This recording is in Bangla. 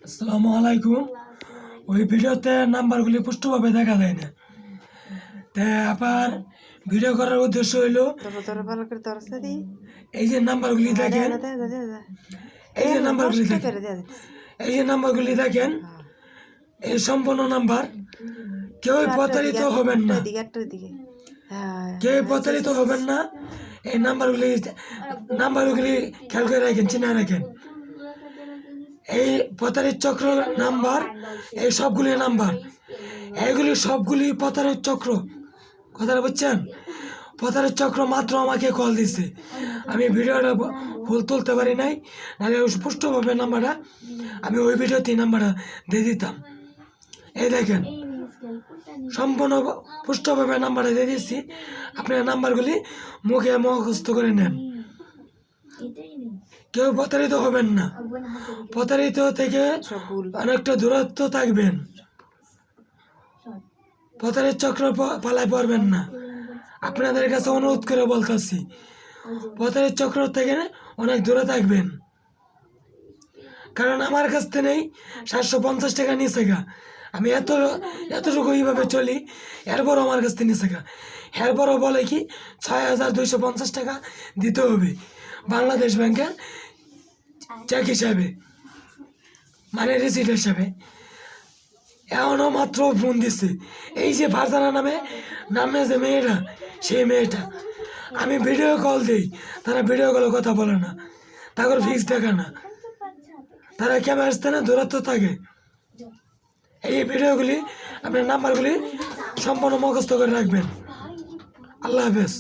আসসালামু আলাইকুম। ওই ভিডিওতে নাম্বারগুলি পুষ্টভাবে দেখা যায় না। তাই আবার ভিডিও করার উদ্দেশ্য হইল এই যে নাম্বারগুলি দেখেন, এই যে নাম্বারগুলি দেখেন, এই যে নাম্বারগুলি দেখেন, এই সম্পূর্ণ নাম্বার। কেউ প্রতারিত হবেন না, কেউ প্রতারিত হবেন না। এই নাম্বারগুলি খেয়াল করে রাখেন, চিনে রাখেন। এই প্রতারিত চক্র নাম্বার, এই সবগুলি নাম্বার, এইগুলি সবগুলি প্রতারিত চক্র। কথাটা বুঝছেন? প্রতারিত চক্র মাত্র আমাকে কল দিছে, আমি ভিডিওটা ফুল তুলতে পারি নাই, নাহলে পুষ্টভাবে নাম্বারটা আমি ওই ভিডিওতে নাম্বারটা দিয়ে দিতাম। এই দেখেন, সম্পূর্ণ পুষ্টভাবে নাম্বারটা দিয়ে দিচ্ছি। আপনার নাম্বারগুলি মুখে মুখস্থ করে নেন। কেউ প্রতারিত হবেন না, প্রতারিত থেকে অনেকটা দূরত্ব থাকবেন। প্রতারিত চক্র পালায় পড়বেন না, আপনাদের কাছে অনুরোধ করে বলতেছি। প্রতারিত চক্র থেকে অনেক দূরে থাকবেন, কারণ আমার কাছ থেকে নেই 750 টাকা নিচে গা। আমি এতটুকু এইভাবে চলি, এরপরও আমার কাছ থেকে নিচে গা। এরপরও বলে কি 6250 টাকা দিতে হবে বাংলাদেশ ব্যাংকের চেক হিসাবে, মানে রিসিট হিসাবে। এখনও মাত্র ফোন দিচ্ছে এই যে ফারজানা নামে যে মেয়েটা, সেই মেয়েটা। আমি ভিডিও কল দিই, তারা ভিডিও কলে কথা বলে না, তারপর ফিক্স দেখা না, তারা ক্যামেরা আসতে না দূরত্ব থাকে। এই ভিডিওগুলি আপনার নাম্বারগুলি সম্পূর্ণ মুখস্থ করে রাখবেন। আল্লাহ হাফেজ।